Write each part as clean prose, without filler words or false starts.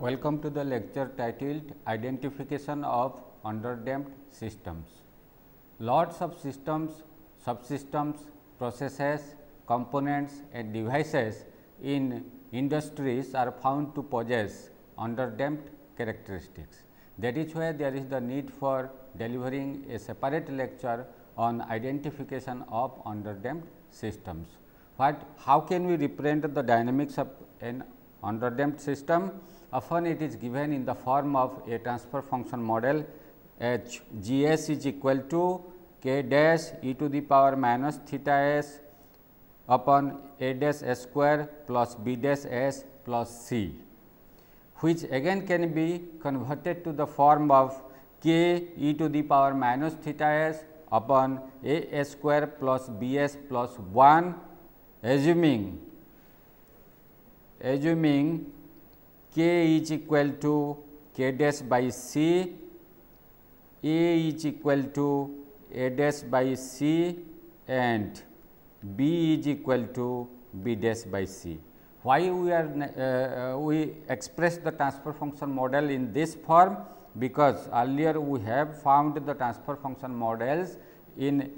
Welcome to the lecture titled Identification of Underdamped Systems. Lots of systems, subsystems, processes, components and devices in industries are found to possess underdamped characteristics. That is why there is the need for delivering a separate lecture on identification of underdamped systems. How can we represent the dynamics of an underdamped system? Often it is given in the form of a transfer function model H G s is equal to k dash e to the power minus theta s upon a dash s square plus b dash s plus c, which again can be converted to the form of k e to the power minus theta s upon a s square plus b s plus 1, assuming k is equal to k dash by c, a is equal to a dash by c and b is equal to b dash by c. Why we express the transfer function model in this form? Because earlier we have found the transfer function models in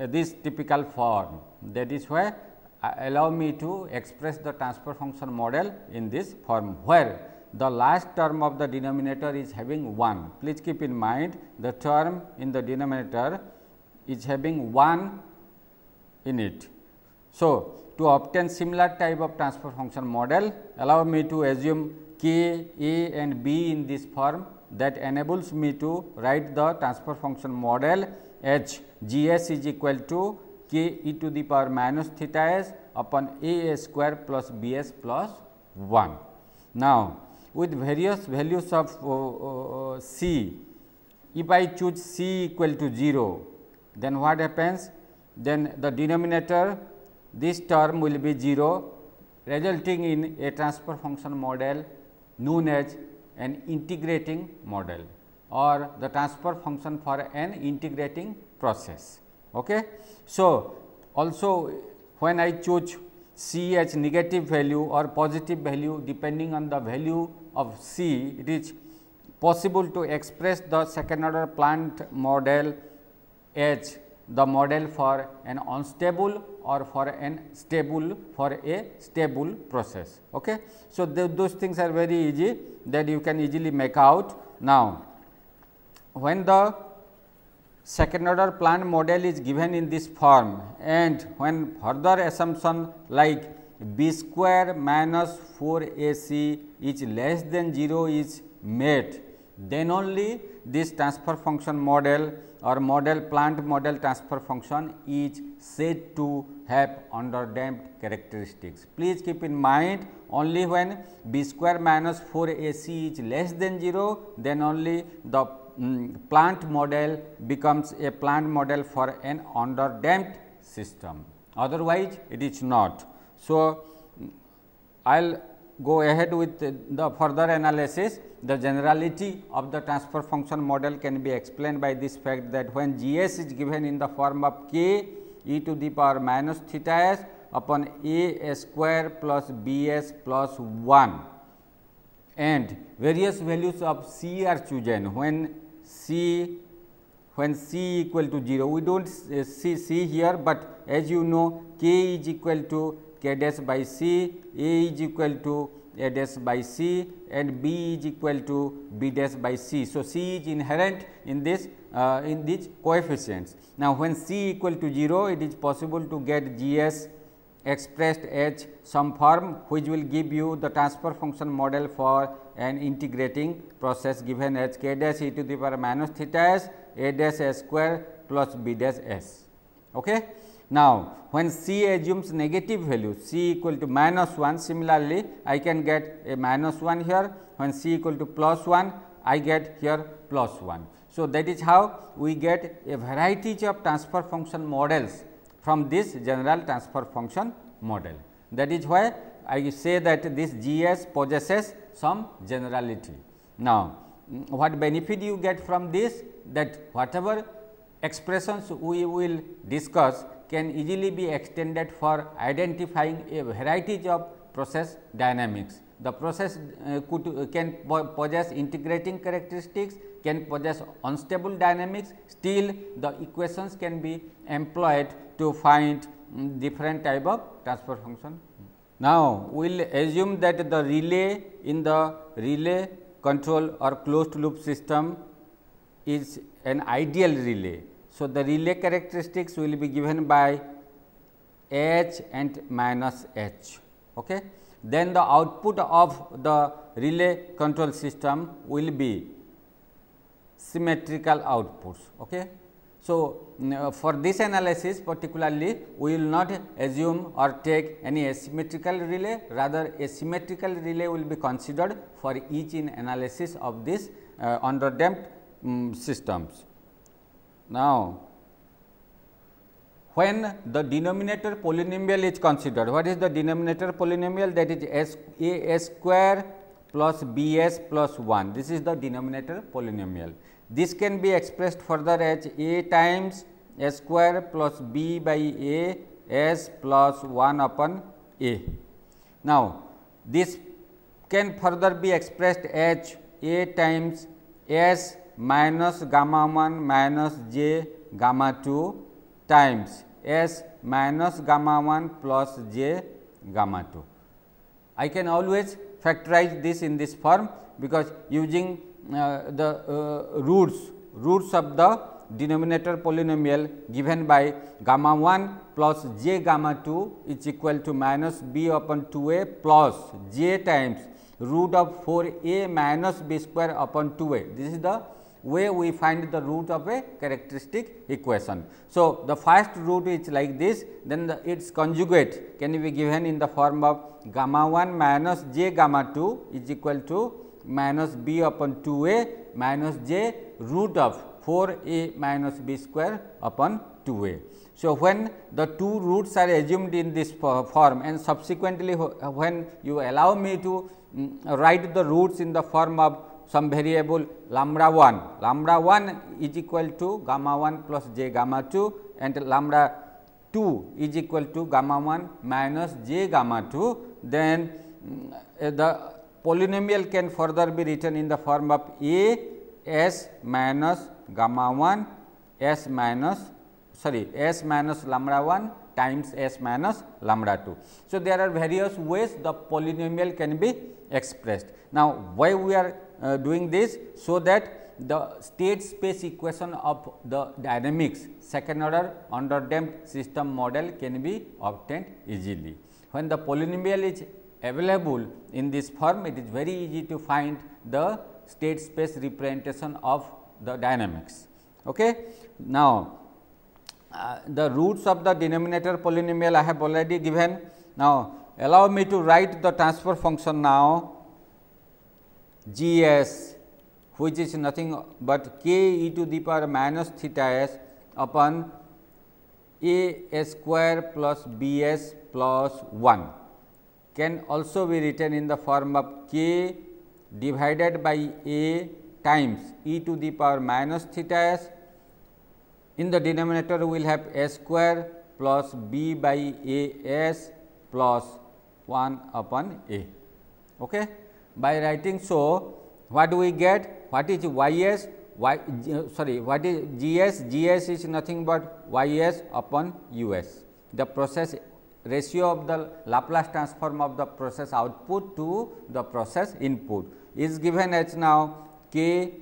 this typical form. That is why allow me to express the transfer function model in this form, where the last term of the denominator is having 1. Please keep in mind the term in the denominator is having 1 in it. So, to obtain similar type of transfer function model, allow me to assume k, a and b in this form, that enables me to write the transfer function model H G s is equal to k e to the power minus theta s upon a s square plus b s plus 1. Now, with various values of c, if I choose c equal to 0, then what happens? Then the denominator, this term will be 0, resulting in a transfer function model known as an integrating model or the transfer function for an integrating process. Okay. So, also when I choose c as negative value or positive value depending on the value of c, it is possible to express the second order plant model as the model for an unstable or for a stable process. Okay. So, those things are very easy that you can easily make out. Now, when the second order plant model is given in this form and when further assumption like b square minus 4 a c is less than 0 is made, then only this transfer function model or plant model transfer function is said to have underdamped characteristics. Please keep in mind, only when b square minus 4 a c is less than 0, then only the plant model becomes a plant model for an underdamped system, otherwise it is not. So, I will go ahead with the further analysis. The generality of the transfer function model can be explained by this fact that when G s is given in the form of k e to the power minus theta s upon a s square plus b s plus 1 and various values of c are chosen when c equal to 0. We do not see c here, but as you know k is equal to k dash by c, a is equal to a dash by c and b is equal to b dash by c. So, c is inherent in this in these coefficients. Now, when c equal to 0, it is possible to get G s expressed as some form which will give you the transfer function model for an integrating process given as k dash e to the power minus theta s a dash s square plus b dash s. Okay. Now, when c assumes negative value c equal to minus 1, similarly I can get a minus 1 here. When c equal to plus 1, I get here plus 1. So, that is how we get a variety of transfer function models from this general transfer function model. That is why I say that this G s possesses some generality. Now, what benefit you get from this? That whatever expressions we will discuss can easily be extended for identifying a variety of process dynamics. the process can possess integrating characteristics, can possess unstable dynamics, still the equations can be employed to find different type of transfer function. Now, we will assume that the relay in the relay control or closed loop system is an ideal relay. So, the relay characteristics will be given by H and minus H. Okay. Then the output of the relay control system will be symmetrical outputs. Okay. So, for this analysis particularly we will not assume or take any asymmetrical relay, rather a symmetrical relay will be considered for each in analysis of this underdamped systems. Now, when the denominator polynomial is considered, what is the denominator polynomial? That is a square plus b s plus 1, this is the denominator polynomial. This can be expressed further as a times a square plus b by a s plus 1 upon a. Now, this can further be expressed as a times s minus gamma 1 minus j gamma 2 times s minus gamma 1 plus j gamma 2. I can always factorize this in this form, because using the roots of the denominator polynomial given by gamma 1 plus j gamma 2 is equal to minus b upon 2a plus j times root of 4a minus b square upon 2a. This is the way we find the root of a characteristic equation. So, the first root is like this, then its conjugate can be given in the form of gamma 1 minus j gamma 2 is equal to minus b upon 2a minus j root of 4a minus b square upon 2a. So, when the two roots are assumed in this form and subsequently when you allow me to write the roots in the form of some variable lambda 1 is equal to gamma 1 plus j gamma 2 and lambda 2 is equal to gamma 1 minus j gamma 2, then the polynomial can further be written in the form of a s minus gamma 1 s minus lambda 1 times s minus lambda 2. So, there are various ways the polynomial can be expressed. Now, why we are doing this? So that the state space equation of the dynamics second order underdamped system model can be obtained easily. When the polynomial is available in this form, it is very easy to find the state space representation of the dynamics. Okay. Now, the roots of the denominator polynomial I have already given. Now, allow me to write the transfer function now, G s, which is nothing but k e to the power minus theta s upon a square plus b s plus 1 can also be written in the form of k divided by a times e to the power minus theta s. In the denominator we will have a square plus b by a s plus 1 upon a. Okay. By writing so, what do we get? What is y s? What is g s? G s is nothing but y s upon u s. The process ratio of the Laplace transform of the process output to the process input is given as now k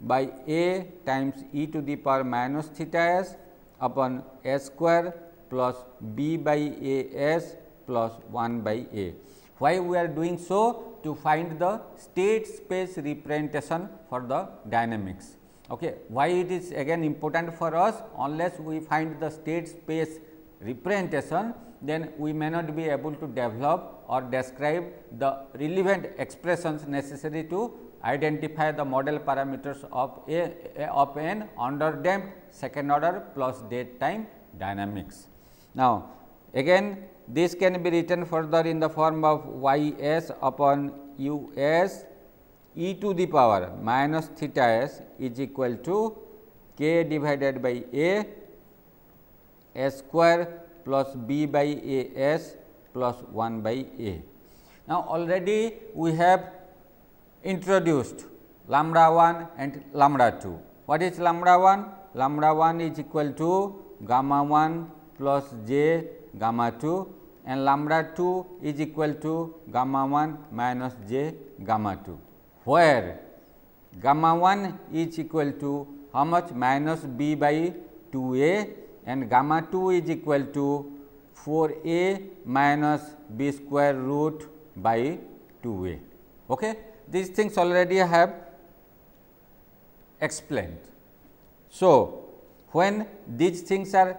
by a times e to the power minus theta s upon a square plus b by a s plus 1 by a. Why we are doing so? To find the state space representation for the dynamics. Okay. Why it is again important for us? Unless we find the state space representation, then we may not be able to develop or describe the relevant expressions necessary to identify the model parameters of an underdamped second order plus dead time dynamics. Now, again this can be written further in the form of y s upon u s e to the power minus theta s is equal to k divided by a square plus b by a s plus 1 by a. Now, already we have introduced lambda 1 and lambda 2. What is lambda 1? Lambda 1 is equal to gamma 1 plus j gamma 2 and lambda 2 is equal to gamma 1 minus j gamma 2, where gamma 1 is equal to how much? Minus b by 2a and gamma 2 is equal to 4a minus b square root by 2a. Okay? These things already I have explained. So, when these things are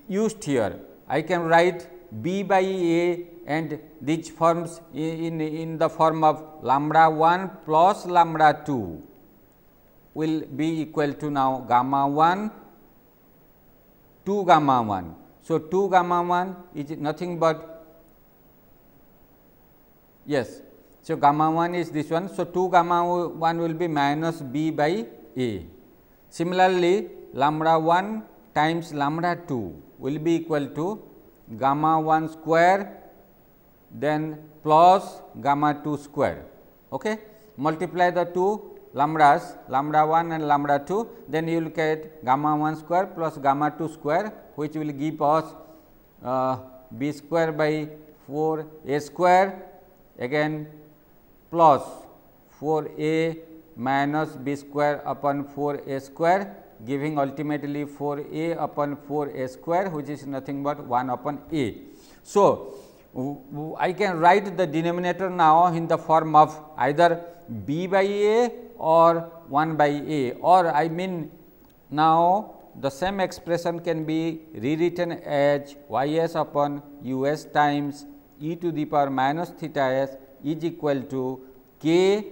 used here, I can write b by a and these forms in the form of lambda 1 plus lambda 2 will be equal to now gamma 1 2 gamma 1. So, 2 gamma 1 is nothing but yes. So, gamma 1 is this one. So, 2 gamma 1 will be minus b by a. Similarly, lambda 1 times lambda 2 will be equal to gamma 1 square then plus gamma 2 square. Okay? Multiply the two lambdas, lambda 1 and lambda 2, then you will get gamma 1 square plus gamma 2 square, which will give us b square by 4 a square, again plus 4 a minus b square upon 4 a square, giving ultimately 4 a upon 4 a square, which is nothing but 1 upon a. So, I can write the denominator now in the form of either b by a or 1 by a, or I mean now the same expression can be rewritten as y s upon u s times e to the power minus theta s is equal to k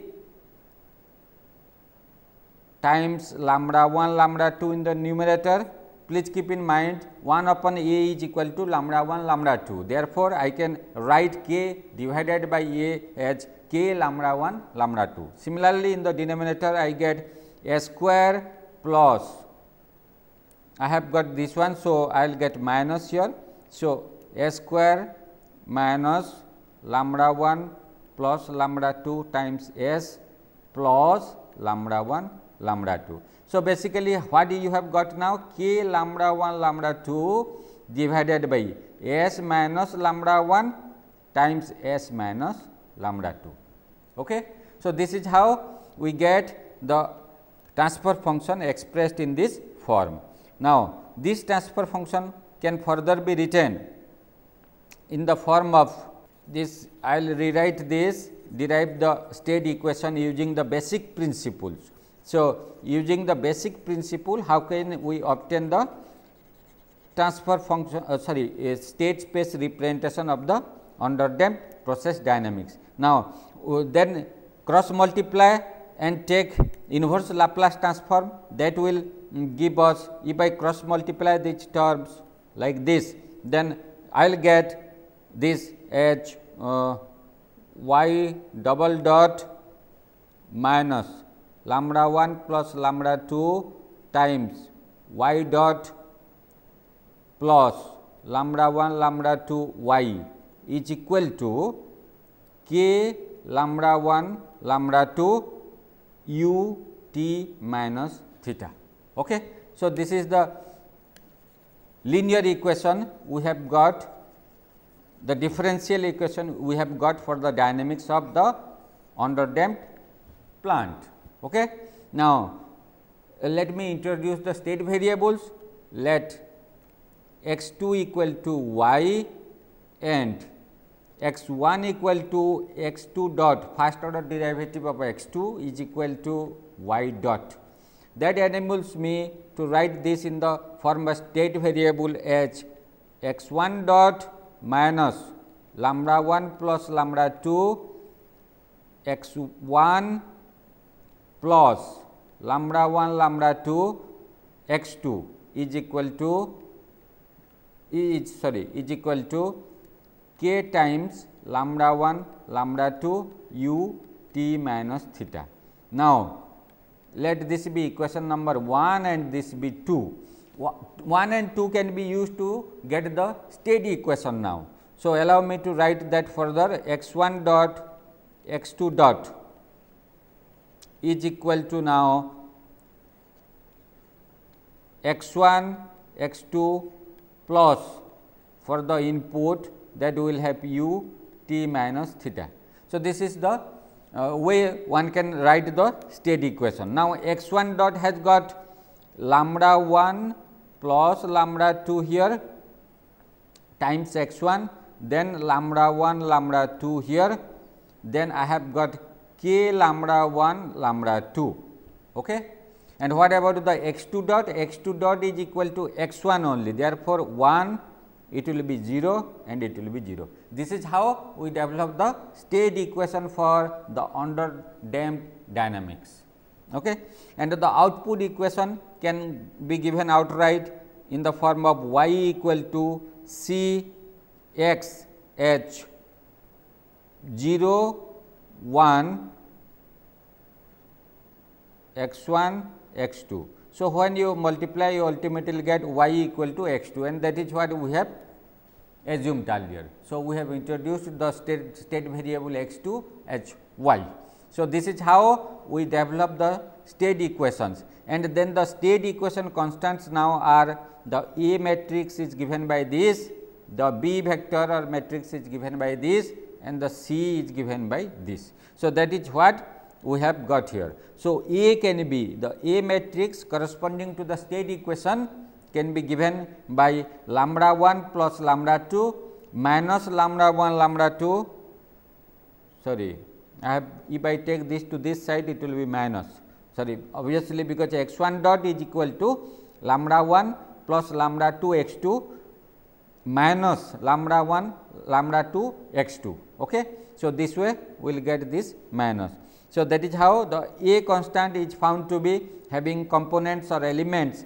times lambda 1 lambda 2 in the numerator. Please keep in mind 1 upon a is equal to lambda 1 lambda 2. Therefore, I can write k divided by a as k lambda 1 lambda 2. Similarly, in the denominator I get a square plus, I have got this one. So, I will get minus here. So, a square minus lambda 1 plus lambda 2 times s plus lambda 1 lambda 2. So, basically what you have got now? K lambda 1 lambda 2 divided by s minus lambda 1 times s minus lambda 2. Okay. So, this is how we get the transfer function expressed in this form. Now, this transfer function can further be written in the form of this. I will rewrite this, derive the state equation using the basic principles. So, using the basic principle, how can we obtain the transfer function state space representation of the underdamped process dynamics. Now, then cross multiply and take inverse Laplace transform, that will give us, if I cross multiply these terms like this, then I will get this as y double dot minus lambda 1 plus lambda 2 times y dot plus lambda 1 lambda 2 y is equal to k lambda 1 lambda 2 u t minus theta. Okay. So, this is the linear equation we have got, the differential equation we have got for the dynamics of the underdamped plant. Okay. Now, let me introduce the state variables. Let x 2 equal to y and x 1 equal to x 2 dot first order derivative of x 2 is equal to y dot. That enables me to write this in the form of state variable as x 1 dot minus lambda 1 plus lambda 2 x 1 plus lambda 1 lambda 2 x 2 is equal to is equal to k times lambda 1 lambda 2 u t minus theta. Now, let this be equation number 1 and this be 2. 1 and 2 can be used to get the state equation now. So, allow me to write that further, x 1 dot x 2 dot is equal to now x 1 x 2 plus for the input that will have u t minus theta. So, this is the way one can write the state equation. Now, x 1 dot has got lambda 1 plus lambda 2 here times x 1, then lambda 1 lambda 2 here, then I have got k lambda 1 lambda 2. Okay. And what about the x 2 dot? X 2 dot is equal to x 1 only, therefore, 1 it will be 0 and it will be 0. This is how we develop the state equation for the underdamped dynamics. Okay. And the output equation can be given outright in the form of y equal to c x h 0 1 x 1 x 2. So, when you multiply, you ultimately get y equal to x 2, and that is what we have assumed earlier. So, we have introduced the state variable x 2 h y. So, this is how we develop the state equations, and then the state equation constants now are the A matrix is given by this, the B vector or matrix is given by this, and the C is given by this. So, that is what we have got here. So, A can be the A matrix corresponding to the state equation can be given by lambda 1 plus lambda 2 minus lambda 1 lambda 2. Sorry, I have, if I take this to this side, it will be minus. Sorry, obviously, because x 1 dot is equal to lambda 1 plus lambda 2 x 2 minus lambda 1 lambda 2 x 2. Okay. So, this way we will get this minus. So, that is how the A constant is found to be having components or elements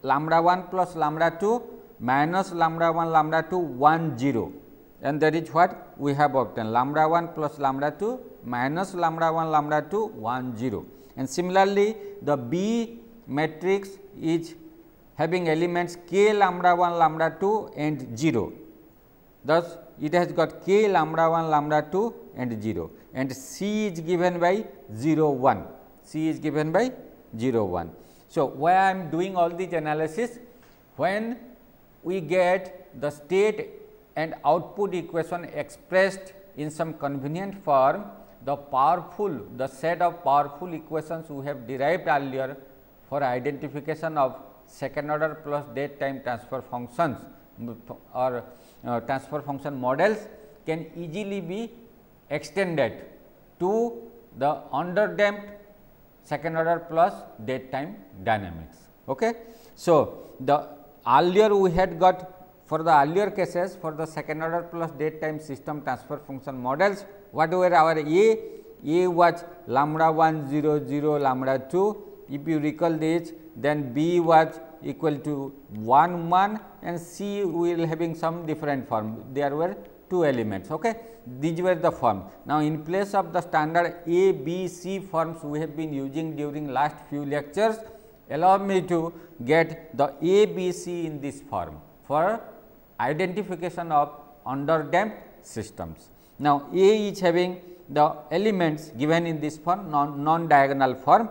lambda 1 plus lambda 2 minus lambda 1 lambda 2 1 0, and that is what we have obtained lambda 1 plus lambda 2 minus lambda 1 lambda 2 1 0. And similarly, the B matrix is having elements k lambda 1 lambda 2 and 0. Thus, it has got k lambda 1 lambda 2 and 0, and C is given by 0 1, C is given by 0 1. So, why I am doing all these analysis? When we get the state and output equation expressed in some convenient form, the set of powerful equations we have derived earlier for identification of second order plus date time transfer functions or transfer function models can easily be extended to the underdamped second order plus date time dynamics. Okay. So, the earlier we had got for the earlier cases for the second order plus date time system transfer function models, what were our A was lambda 1 0 0 lambda 2. If you recall this, then B was equal to 1 1 and C will having some different form. There were 2 elements. Okay. These were the form. Now, in place of the standard A, B, C forms we have been using during last few lectures, allow me to get the A, B, C in this form for identification of underdamped systems. Now, A is having the elements given in this form non-diagonal form,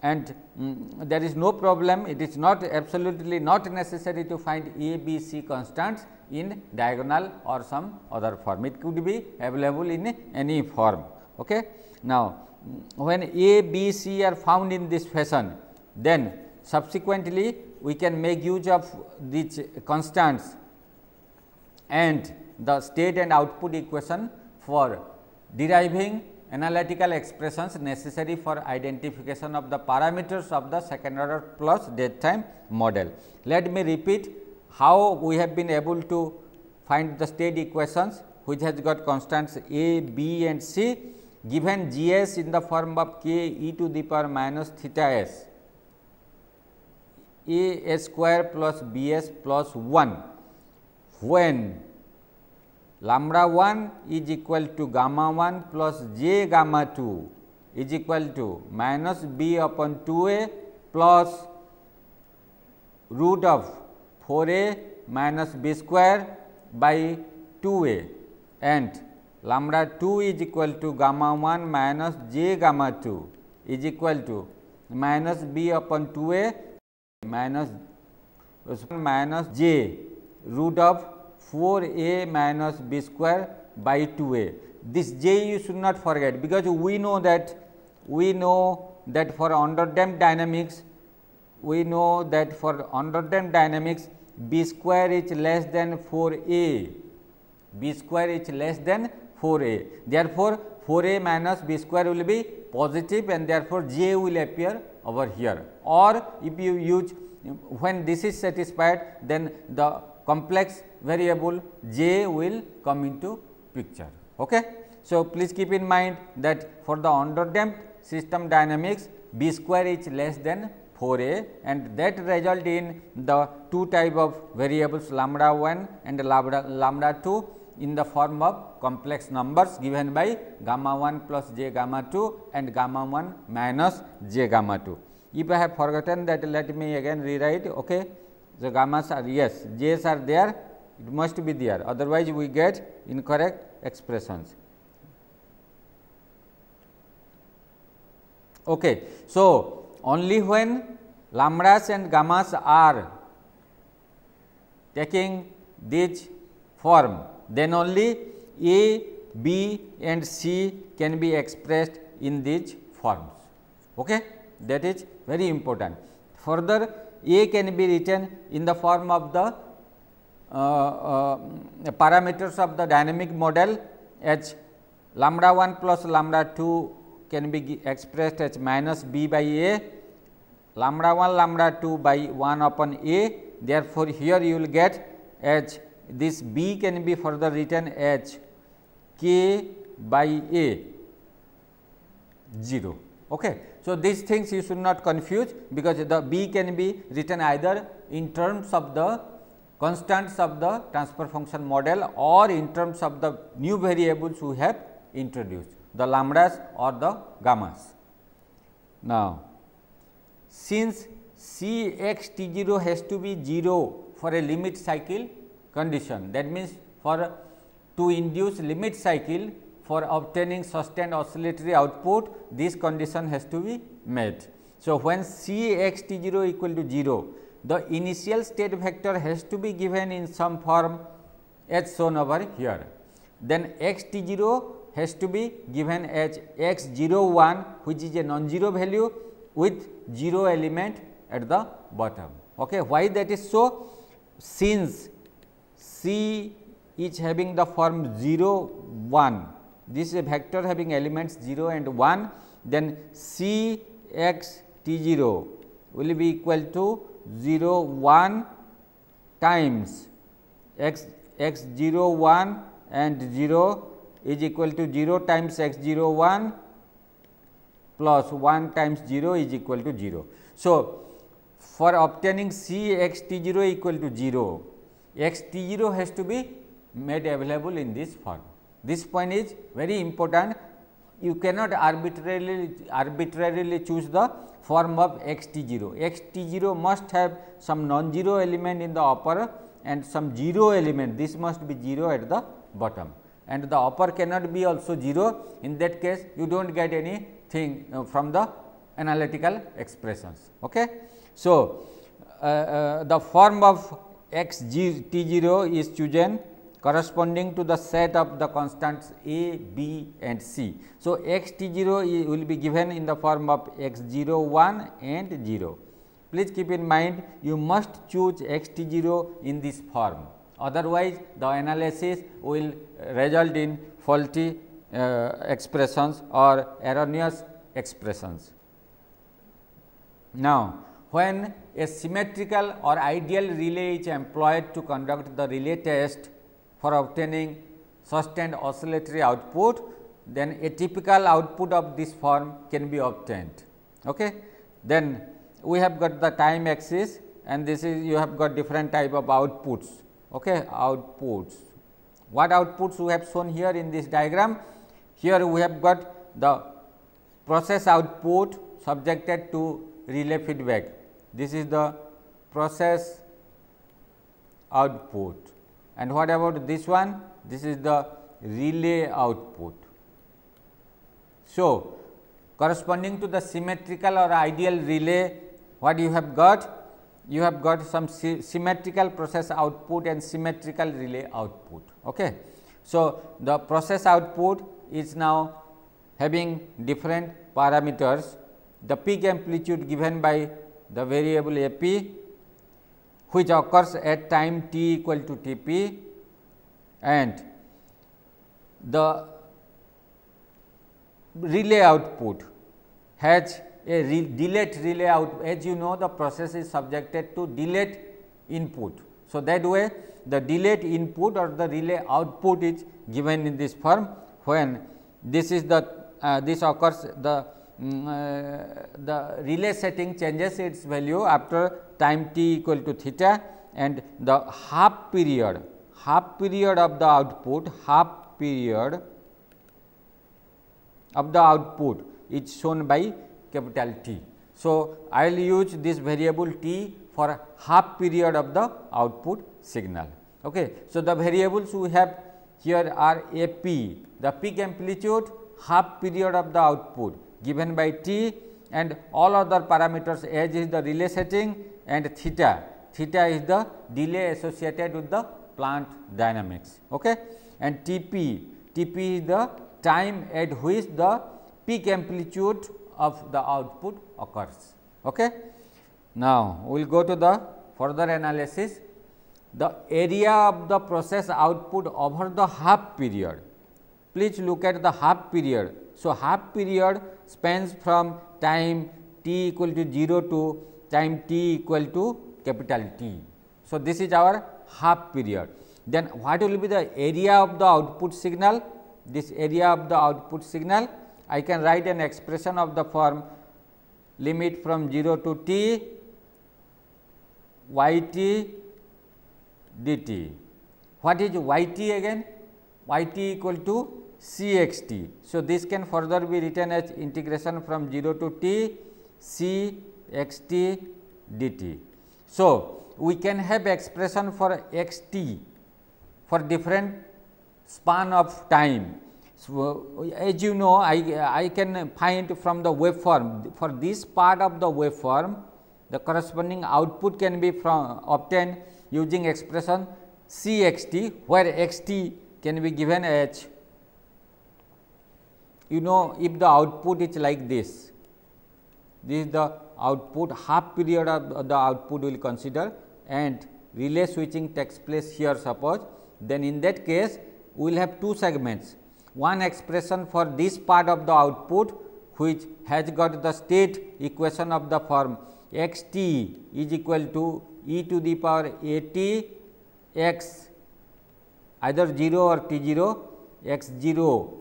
and there is no problem. It is not absolutely not necessary to find A, B, C constants in diagonal or some other form. It could be available in any form. Okay. Now, when A, B, C are found in this fashion, then subsequently we can make use of these constants and the state and output equation for deriving analytical expressions necessary for identification of the parameters of the second order plus date time model. Let me repeat how we have been able to find the state equations which has got constants A, B and C given G s in the form of k e to the power minus theta s, A s square plus B s plus 1, when lambda 1 is equal to gamma 1 plus j gamma 2 is equal to minus b upon 2 a plus root of 4 a minus b square by 2a and lambda 2 is equal to gamma 1 minus j gamma 2 is equal to minus b upon 2a minus j root of 4a minus b square by 2a. This j you should not forget, because we know that for underdamped dynamics, b square is less than 4a, therefore 4a minus b square will be positive and therefore j will appear over here, or if you use, when this is satisfied, then the complex variable j will come into picture. Okay. So, please keep in mind that for the underdamped system dynamics, b square is less than 4a and that result in the two type of variables lambda 1 and lambda 2 in the form of complex numbers given by gamma 1 plus j gamma 2 and gamma 1 minus j gamma 2. If I have forgotten that, let me again rewrite. Okay. The gammas are, yes, j's are there, it must be there, otherwise we get incorrect expressions. Okay. So, only when lambdas and gammas are taking this form, then only a, b and c can be expressed in these forms. Okay. That is very important. Further, a can be written in the form of the parameters of the dynamic model as lambda 1 plus lambda 2 can be expressed as minus b by a, lambda 1 lambda 2 by 1 upon a. Therefore, here you will get as this b can be further written as k by a 0. Okay. So, these things you should not confuse, because the b can be written either in terms of the constants of the transfer function model or in terms of the new variables we have introduced, the lambdas or the gammas. Now, since C x t 0 has to be 0 for a limit cycle condition, that means to induce limit cycle for obtaining sustained oscillatory output, this condition has to be met. So, when C x t 0 equal to 0, the initial state vector has to be given in some form as shown over here. Then x t 0 has to be given as x 0 1, which is a non-zero value with 0 element at the bottom. Okay. Why that is so? Since C is having the form 0 1, this is a vector having elements 0 and 1, then C x t 0 will be equal to 0 1 times x 0 1 and 0 is equal to 0 times x 0 1 plus 1 times 0 is equal to 0. So, for obtaining C x t 0 equal to 0, x t 0 has to be made available in this form. This point is very important. You cannot arbitrarily choose the form of x t 0. X t 0 must have some non-zero element in the upper and some 0 element. This must be 0 at the bottom, and the upper cannot be also 0. In that case, you do not get anything from the analytical expressions. Okay. So, the form of x t 0 is chosen corresponding to the set of the constants a, b and c. So, x t 0 will be given in the form of x 0 1 and 0. Please keep in mind, you must choose x t 0 in this form, otherwise the analysis will result in faulty expressions or erroneous expressions. Now, when a symmetrical or ideal relay is employed to conduct the relay test for obtaining sustained oscillatory output, then a typical output of this form can be obtained. Okay. Then we have got the time axis, and this is you have got different type of outputs. Okay. Outputs. What outputs we have shown here in this diagram? Here we have got the process output subjected to relay feedback. This is the process output. And what about this one? this is the relay output. So, corresponding to the symmetrical or ideal relay, what you have got? You have got some symmetrical process output and symmetrical relay output. Okay. So, the process output is now having different parameters, the peak amplitude given by the variable A p, which occurs at time t equal to T p, and the relay output has a delayed relay output. As you know, the process is subjected to delayed input. So, that way the delayed input or the relay output is given in this form, when this is the this occurs, the relay setting changes its value after time t equal to theta, and the half period of the output, is shown by capital T. So, I will use this variable T for half period of the output signal. Okay. So, the variables we have here are A p, the peak amplitude, half period of the output given by T, and all other parameters, as is the relay setting, and theta. Theta is the delay associated with the plant dynamics. Okay. And Tp is the time at which the peak amplitude of the output occurs. Okay. Now, we will go to the further analysis. The area of the process output over the half period. Please look at the half period. So, half period spans from time t equal to 0 to time t equal to capital T. So, this is our half period. Then what will be the area of the output signal? This area of the output signal, I can write an expression of the form limit from 0 to t yt dt. What is yt again? Yt equal to Cxt. So, this can further be written as integration from 0 to t Cxt dt. So, we can have expression for xt for different span of time. So, as you know, I can find from the waveform, for this part of the waveform, the corresponding output can be obtained using expression Cxt, where xt can be given as, you know, if the output is like this is the output, half period of the output we will consider, and relay switching takes place here suppose, then in that case we will have two segments. One expression for this part of the output, which has got the state equation of the form x t is equal to e to the power a t x either 0 or t 0 x 0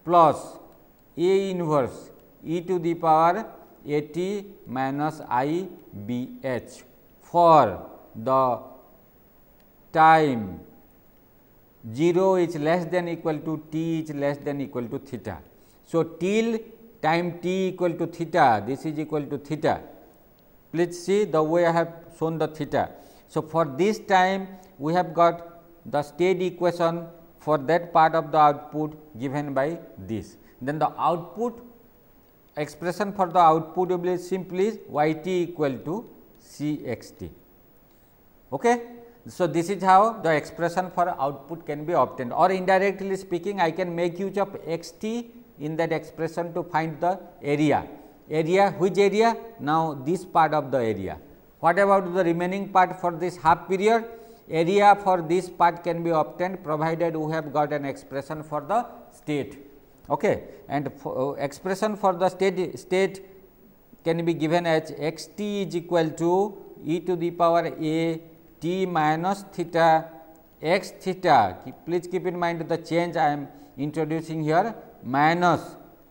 plus a inverse e to the power a t minus I b h for the time 0 is less than equal to t is less than equal to theta. So, till time t equal to theta, this is equal to theta. Please see the way I have shown the theta. So, for this time we have got the state equation for that part of the output given by this. Then the output expression for the output will be simply y t equal to C x t. Okay. So, this is how the expression for output can be obtained, or indirectly speaking I can make use of x t in that expression to find the area. Which area? Now, this part of the area. What about the remaining part for this half period? Area for this part can be obtained provided we have got an expression for the state. Okay. And expression for the state can be given as x t is equal to e to the power a t minus theta x theta. Please keep in mind the change I am introducing here, minus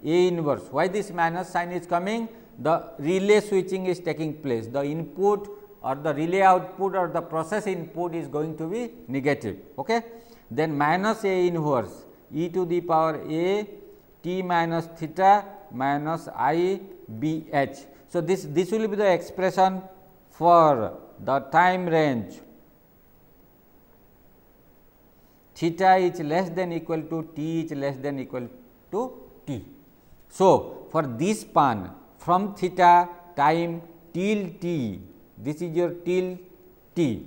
a inverse. Why this minus sign is coming? The relay switching is taking place. The input or the relay output or the process input is going to be negative. Okay. Then minus a inverse e to the power a t minus theta minus I b h. So, this will be the expression for the time range theta is less than equal to t is less than equal to t. So, for this span from theta time till t, this is your till t.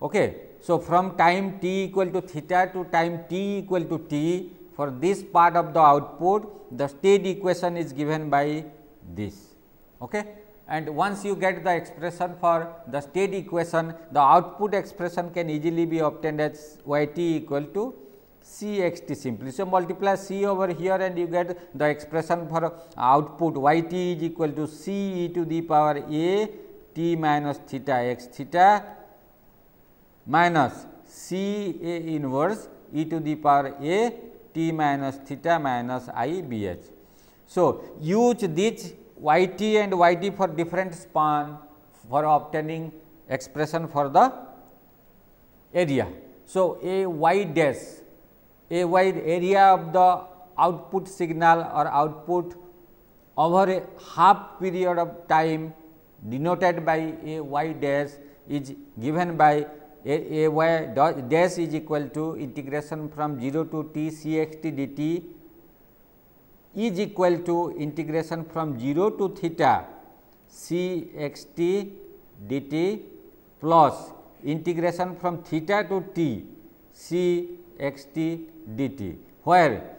Okay. So, from time t equal to theta to time t equal to t, for this part of the output, the state equation is given by this. Okay. And once you get the expression for the state equation, the output expression can easily be obtained as y t equal to c x t simply. So, multiply c over here and you get the expression for output y t is equal to c e to the power a t minus theta x theta minus c a inverse e to the power a t minus theta minus I b h. So, use this y t and y t for different span for obtaining expression for the area. So, a y dash, a y area of the output signal or output over a half period of time denoted by a y dash is given by a y dash is equal to integration from 0 to t c x t dt is equal to integration from 0 to theta c x t dt plus integration from theta to t c x t dt, where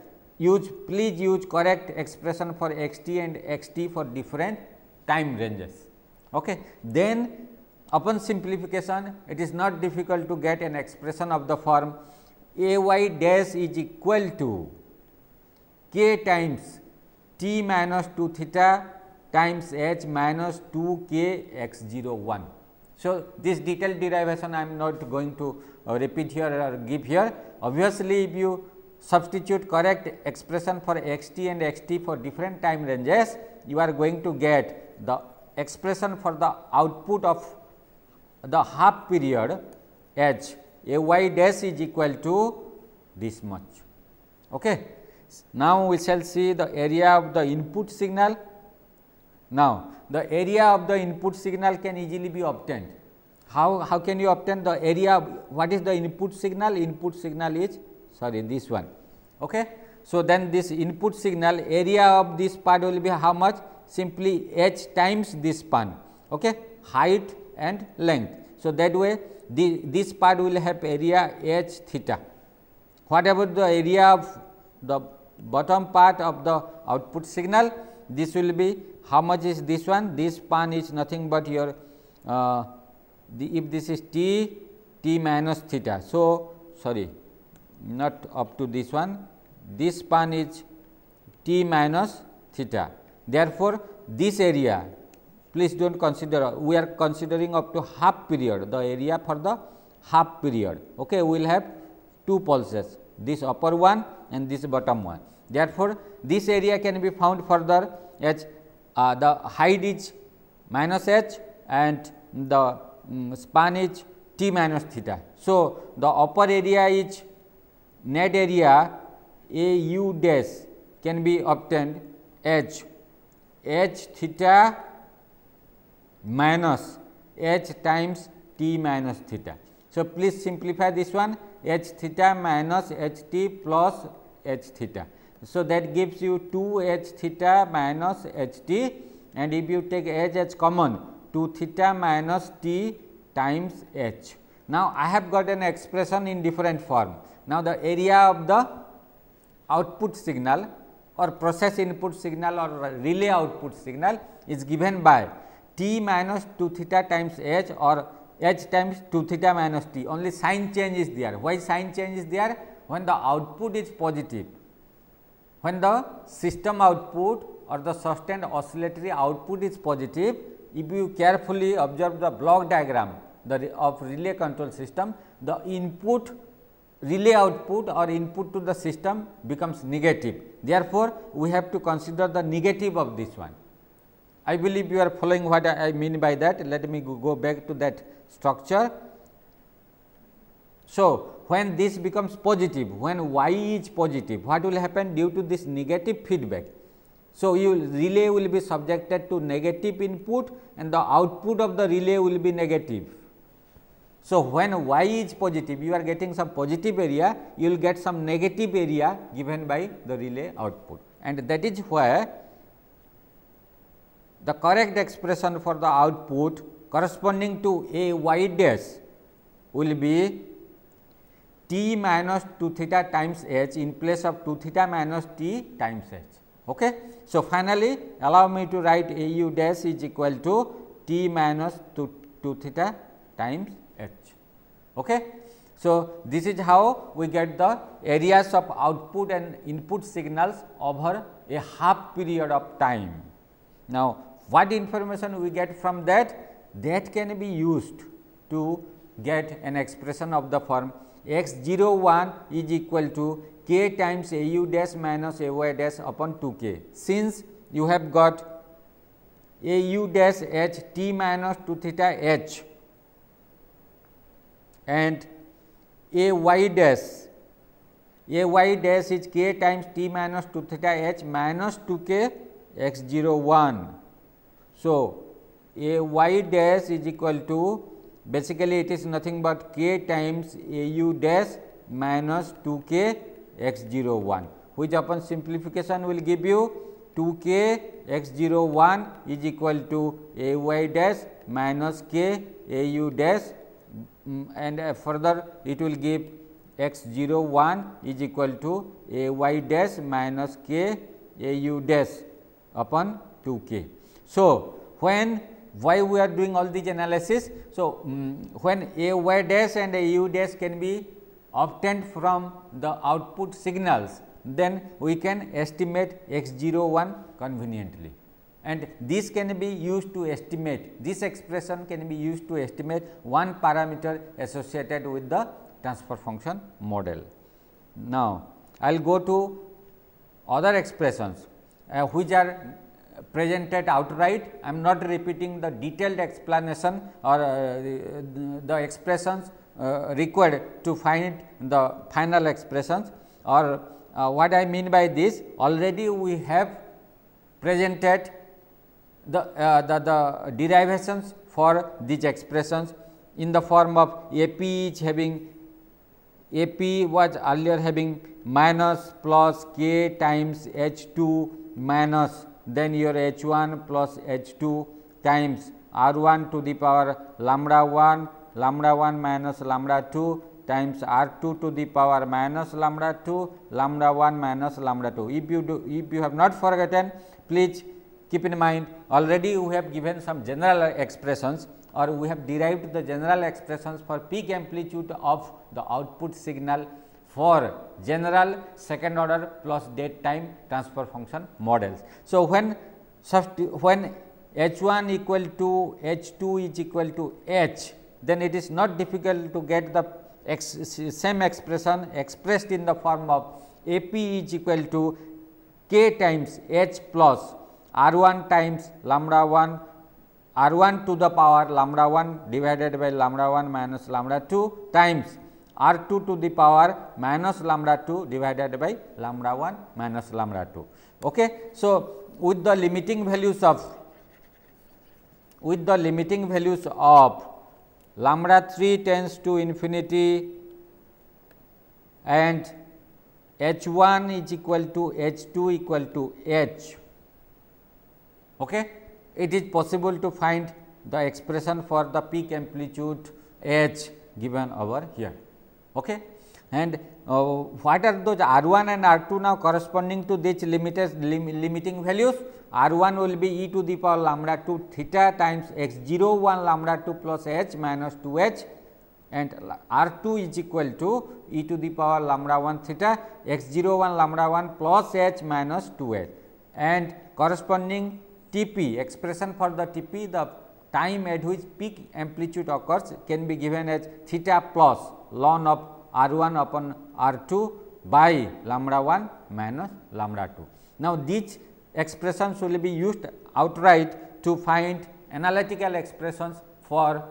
please use correct expression for x t and x t for different time ranges. Okay. Then upon simplification, it is not difficult to get an expression of the form a y dash is equal to k times t minus 2 theta times h minus 2 k x 0 1. So, this detailed derivation I am not going to repeat here or give here. Obviously, if you substitute correct expression for x t and x t for different time ranges, you are going to get the expression for the output of the half period h a y dash is equal to this much. Okay. Now, we shall see the area of the input signal. Now, the area of the input signal can easily be obtained. How can you obtain the area? What is the input signal? Input signal is this one. Okay. So, then this input signal area of this part will be how much? Simply h times this span, okay, height and length. So, that way this part will have area h theta. Whatever the area of the bottom part of the output signal, this will be how much is this one? This span is nothing but your if this is t minus theta. So, sorry, not up to this one, this span is t minus theta. Therefore, this area, please do not consider, we are considering up to half period, the area for the half period. Okay, we will have two pulses, this upper one and this bottom one. Therefore, this area can be found further as the height is minus h and the span is t minus theta. So, the upper area is net area a u dash can be obtained h theta minus h times t minus theta. So, please simplify this one h theta minus h t plus h theta. So, that gives you 2 h theta minus h t, and if you take h as common, 2 theta minus t times h. Now, I have got an expression in different form. Now, the area of the output signal or process input signal or relay output signal is given by t minus 2 theta times h or h times 2 theta minus t. Only sign change is there. Why sign change is there? When the output is positive. When the system output or the sustained oscillatory output is positive, if you carefully observe the block diagram of relay control system, the input relay output or input to the system becomes negative. Therefore, we have to consider the negative of this one. I believe you are following what I mean by that. Let me go back to that structure. So, when this becomes positive, when y is positive, what will happen due to this negative feedback? So, relay will be subjected to negative input and the output of the relay will be negative. So, when y is positive, you are getting some positive area, you will get some negative area given by the relay output, and that is why the correct expression for the output corresponding to a y dash will be t minus 2 theta times h in place of 2 theta minus t times h. Okay. So, finally, allow me to write a u dash is equal to t minus 2 theta times h. Okay. So, this is how we get the areas of output and input signals over a half period of time. Now, what information we get from that? That can be used to get an expression of the form x 01 is equal to k times a u dash minus a y dash upon 2 k. Since you have got a u dash h t minus 2 theta h and a y dash is k times t minus 2 theta h minus 2 k x 01. So, a y dash is equal to, basically it is nothing but k times a u dash minus 2 k x 01, which upon simplification will give you 2 k x 01 is equal to a y dash minus k a u dash, and further it will give x 01 is equal to a y dash minus k a u dash upon 2 k. So, when why we are doing all these analysis? So, when a y dash and a u dash can be obtained from the output signals, then we can estimate x 01 conveniently, and this can be used to estimate, this expression can be used to estimate one parameter associated with the transfer function model. Now, I will go to other expressions which are presented outright. I am not repeating the detailed explanation or the expressions required to find the final expressions, or what I mean by this, already we have presented the derivations for these expressions in the form of A p is having, A p was earlier having minus plus k times h 2 minus then your h 1 plus h 2 times r 1 to the power lambda 1 minus lambda 2 times r 2 to the power minus lambda 2 lambda 1 minus lambda 2. If you have not forgotten, please keep in mind, already we have given some general expressions, or we have derived the general expressions for peak amplitude of the output signal for general second order plus date time transfer function models. So, when h 1 equal to h 2 is equal to h, then it is not difficult to get the same expression expressed in the form of A p is equal to k times h plus r 1 times lambda 1 r 1 to the power lambda 1 divided by lambda 1 minus lambda 2 times r 2 to the power minus lambda 2 divided by lambda 1 minus lambda 2. Okay. So, with the limiting values of lambda 3 tends to infinity and h 1 is equal to h 2 equal to h. Okay. It is possible to find the expression for the peak amplitude h given over here. Okay. And what are those r 1 and r 2 now corresponding to these limiting values? R 1 will be e to the power lambda 2 theta times x 01 lambda 2 plus h minus 2 h, and r 2 is equal to e to the power lambda 1 theta x 01 lambda 1 plus h minus 2 h, and corresponding Tp expression for the Tp, the time at which peak amplitude occurs, can be given as theta plus ln of r 1 upon r 2 by lambda 1 minus lambda 2. Now, these expressions will be used outright to find analytical expressions for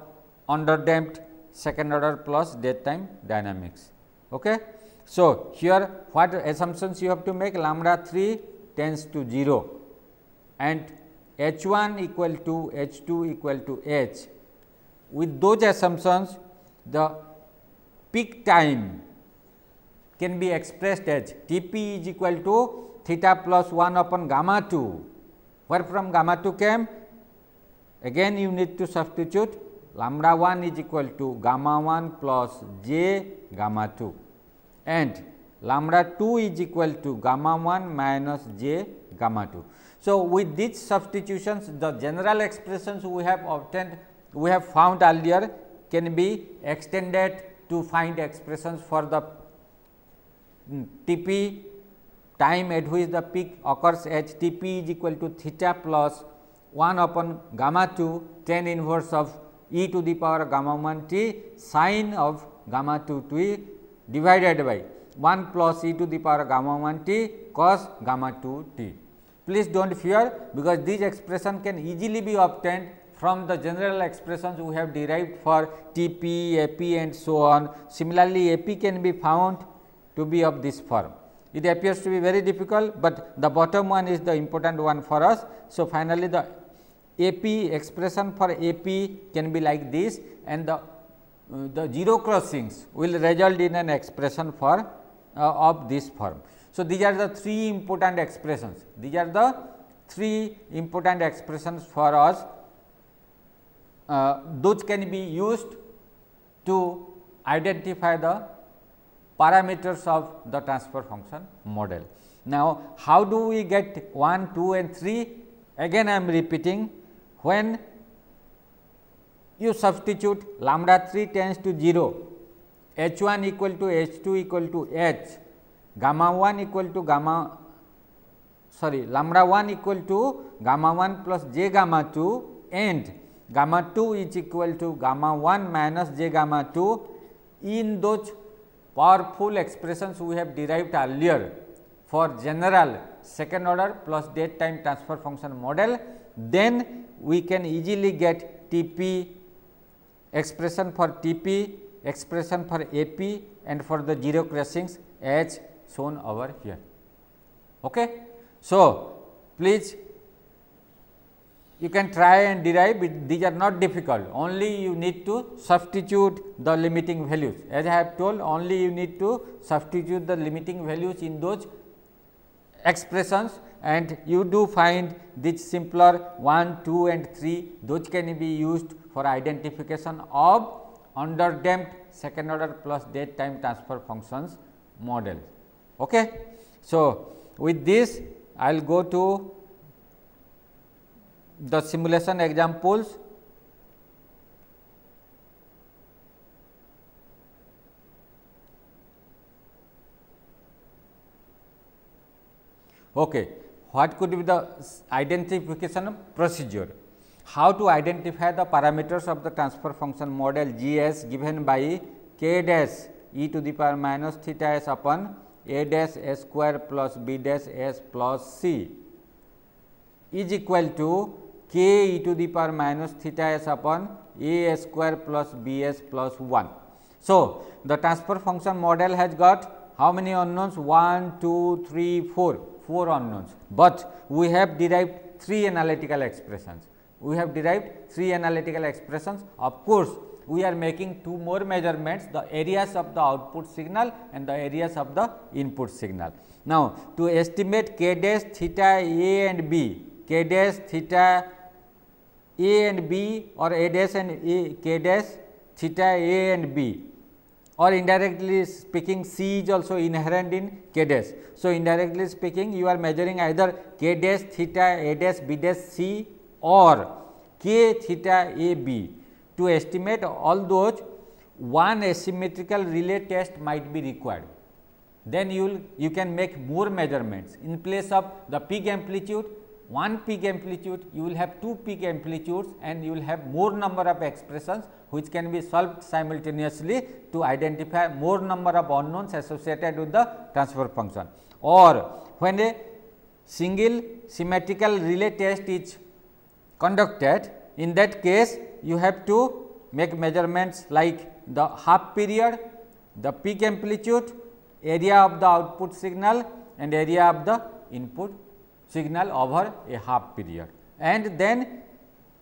underdamped second order plus date time dynamics. Okay. So, here what assumptions you have to make? Lambda 3 tends to 0 and h 1 equal to h 2 equal to h. With those assumptions, the peak time can be expressed as Tp is equal to theta plus 1 upon gamma 2. Where from gamma 2 came? Again you need to substitute lambda 1 is equal to gamma 1 plus j gamma 2 and lambda 2 is equal to gamma 1 minus j gamma 2. So, with these substitutions the general expressions we have obtained, we have found earlier can be extended to find expressions for the Tp time at which the peak occurs as Tp is equal to theta plus 1 upon gamma 2 tan inverse of e to the power gamma 1 t sin of gamma 2 t divided by 1 plus e to the power gamma 1 t cos gamma 2 t. Please do not fear, because these expression can easily be obtained from the general expressions we have derived for Tp, Ap and so on. Similarly, Ap can be found to be of this form. It appears to be very difficult, but the bottom one is the important one for us. So, finally, the Ap expression for Ap can be like this, and the zero crossings will result in an expression for of this form. So, these are the three important expressions. These are the three important expressions for us. Those can be used to identify the parameters of the transfer function model. Now, how do we get 1, 2 and 3? Again I am repeating, when you substitute lambda 3 tends to 0, h 1 equal to h 2 equal to h, gamma 1 equal to lambda 1 equal to gamma 1 plus j gamma 2 and gamma 2 is equal to gamma 1 minus j gamma 2. In those powerful expressions we have derived earlier for general second order plus date time transfer function model, then we can easily get Tp expression for Tp, expression for Ap and for the zero crossings as shown over here. Okay. So, please you can try and derive it, these are not difficult, only you need to substitute the limiting values. As I have told, only you need to substitute the limiting values in those expressions and you do find this simpler 1, 2 and 3, those can be used for identification of underdamped second order plus date time transfer functions model. Okay. So, with this I will go to the simulation examples. Okay. What could be the identification procedure? How to identify the parameters of the transfer function model G s given by k dash e to the power minus theta s upon a dash s square plus b dash s plus c is equal to k e to the power minus theta s upon a s square plus b s plus 1. So, the transfer function model has got how many unknowns? 1, 2, 3, 4 unknowns, but we have derived 3 analytical expressions. We have derived 3 analytical expressions. Of course, we are making 2 more measurements, the areas of the output signal and the areas of the input signal. Now, to estimate k dash theta a and b, k dash theta a and b or a dash and a, k dash theta a and b, or indirectly speaking c is also inherent in k dash. So, indirectly speaking you are measuring either k dash theta a dash b dash c or k theta a b. To estimate all those, one asymmetrical relay test might be required. Then you can make more measurements. In place of the peak amplitude, one peak amplitude, you will have 2 peak amplitudes and you will have more number of expressions which can be solved simultaneously to identify more number of unknowns associated with the transfer function. Or when a single symmetrical relay test is conducted, in that case you have to make measurements like the half period, the peak amplitude, area of the output signal and area of the input signal over a half period. And then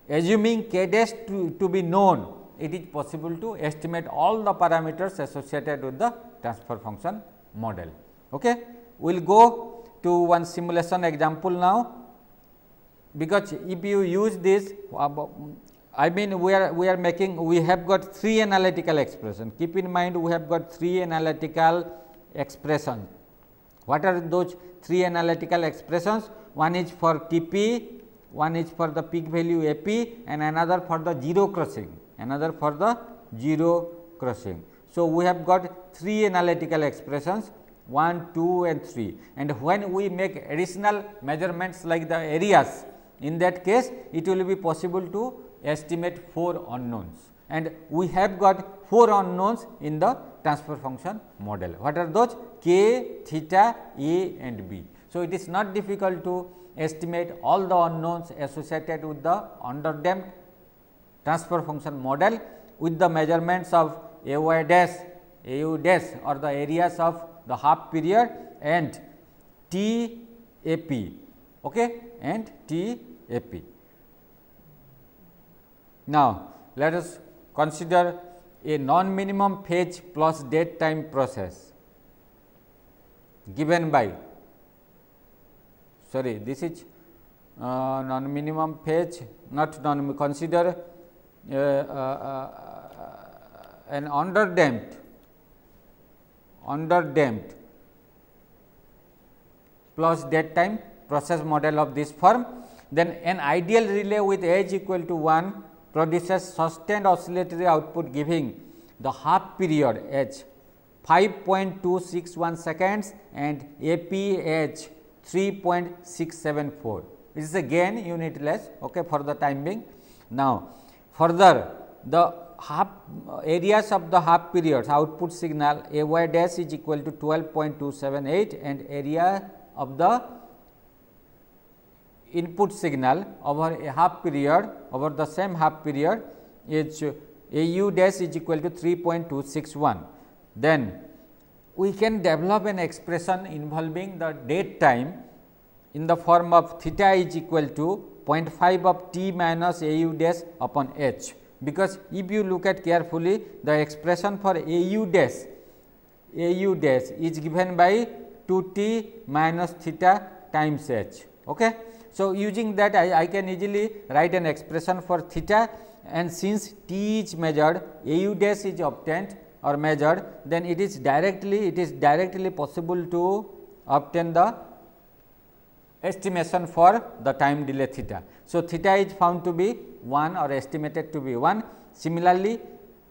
assuming k dash to be known, it is possible to estimate all the parameters associated with the transfer function model. Okay. We will go to one simulation example now, because if you use this, I mean we have got 3 analytical expressions. Keep in mind, we have got 3 analytical expressions. What are those 3 analytical expressions? One is for TP, one is for the peak value AP, and another for the zero crossing, So, we have got 3 analytical expressions, 1, 2 and 3, and when we make additional measurements like the areas, in that case it will be possible to estimate 4 unknowns, and we have got 4 unknowns in the transfer function model. What are those? K, theta, A and B. So, it is not difficult to estimate all the unknowns associated with the underdamped transfer function model with the measurements of AY dash, AU dash or the areas of the half period and TAP, okay, and TAP. Now, let us consider a non-minimum phase plus date time process given by, sorry, this is non-minimum phase, not consider an underdamped plus date time process model of this form. Then an ideal relay with age equal to 1 produces sustained oscillatory output giving the half period H 5.261 seconds and AP H 3.674. This is again unitless, okay, for the time being. Now, further the half areas of the half periods output signal AY dash is equal to 12.278 and area of the input signal over a half period over the same half period is AU dash is equal to 3.261. Then we can develop an expression involving the date time in the form of theta is equal to 0.5 of T minus AU dash upon H, because if you look at carefully, the expression for AU dash is given by 2T minus theta times H. Okay. So, using that I can easily write an expression for theta, and since T is measured, AU dash is obtained or measured, then it is directly possible to obtain the estimation for the time delay theta. So, theta is found to be 1 or estimated to be 1. Similarly,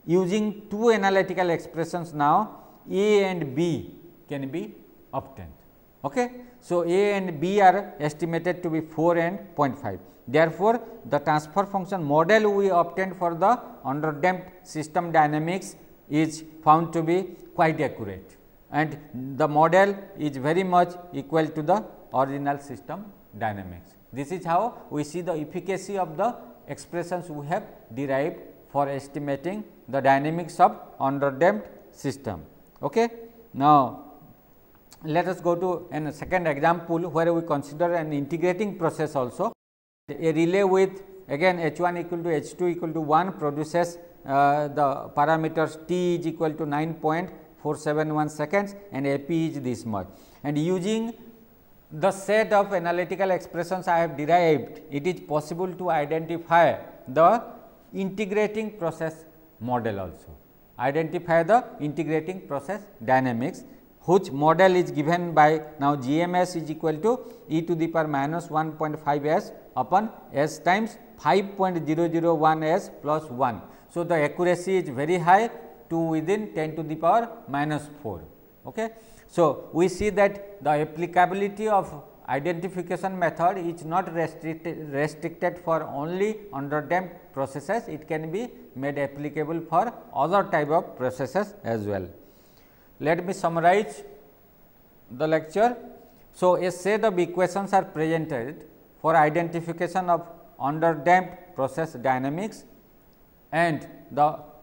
using 2 analytical expressions now, A and B can be obtained. Okay. So, A and B are estimated to be 4 and 0.5. Therefore, the transfer function model we obtained for the underdamped system dynamics is found to be quite accurate, and the model is very much equal to the original system dynamics. This is how we see the efficacy of the expressions we have derived for estimating the dynamics of underdamped system. Okay. Now, let us go to a second example where we consider an integrating process also. A relay with again H 1 equal to H 2 equal to 1 produces the parameters T is equal to 9.471 seconds and AP is this much, and using the set of analytical expressions I have derived, it is possible to identify the integrating process model also, identify the integrating process dynamics, whose model is given by now GMS is equal to e to the power minus 1.5 s upon s times 5.001 s plus 1. So, the accuracy is very high to within 10 to the power minus 4. Okay. So, we see that the applicability of identification method is not restricted for only underdamped processes, it can be made applicable for other type of processes as well. Let me summarize the lecture. So, a set of equations are presented for identification of underdamped process dynamics, and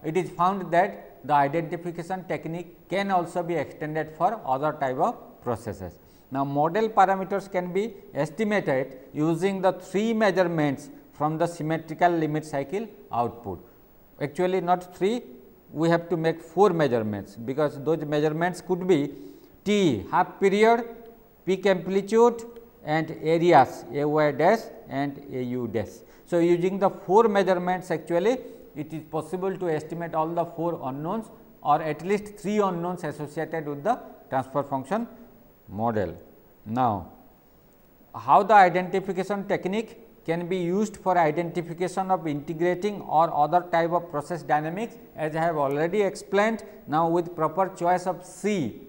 it is found that the identification technique can also be extended for other type of processes. Now, model parameters can be estimated using the 3 measurements from the symmetrical limit cycle output. actually not 3, we have to make 4 measurements, because those measurements could be T half period, peak amplitude and areas A y dash and A u dash. So, using the 4 measurements actually it is possible to estimate all the 4 unknowns or at least 3 unknowns associated with the transfer function model. Now, how the identification technique can be used for identification of integrating or other type of process dynamics, as I have already explained. Now, with proper choice of C,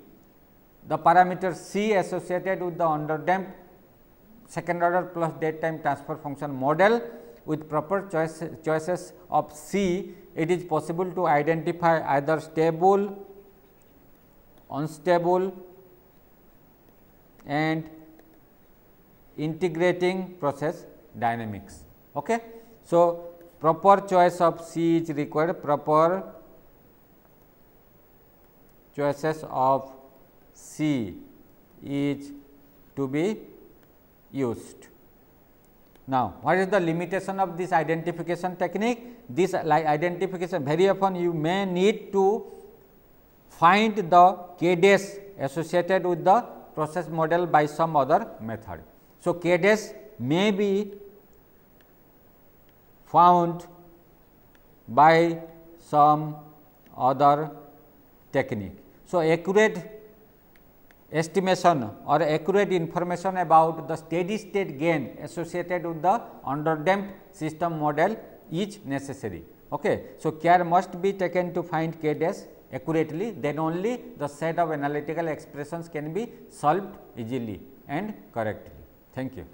the parameter C associated with the underdamped second order plus dead time transfer function model, with proper choices of C, it is possible to identify either stable, unstable and integrating process dynamics. Okay. So, proper choice of C is required, proper choices of C is to be used. Now, what is the limitation of this identification technique? This identification, very often you may need to find the k dash associated with the process model by some other method. So, k dash may be found by some other technique. So, accurate estimation or accurate information about the steady state gain associated with the underdamped system model is necessary. Okay. So, care must be taken to find k dash accurately, then only the set of analytical expressions can be solved easily and correctly. Thank you.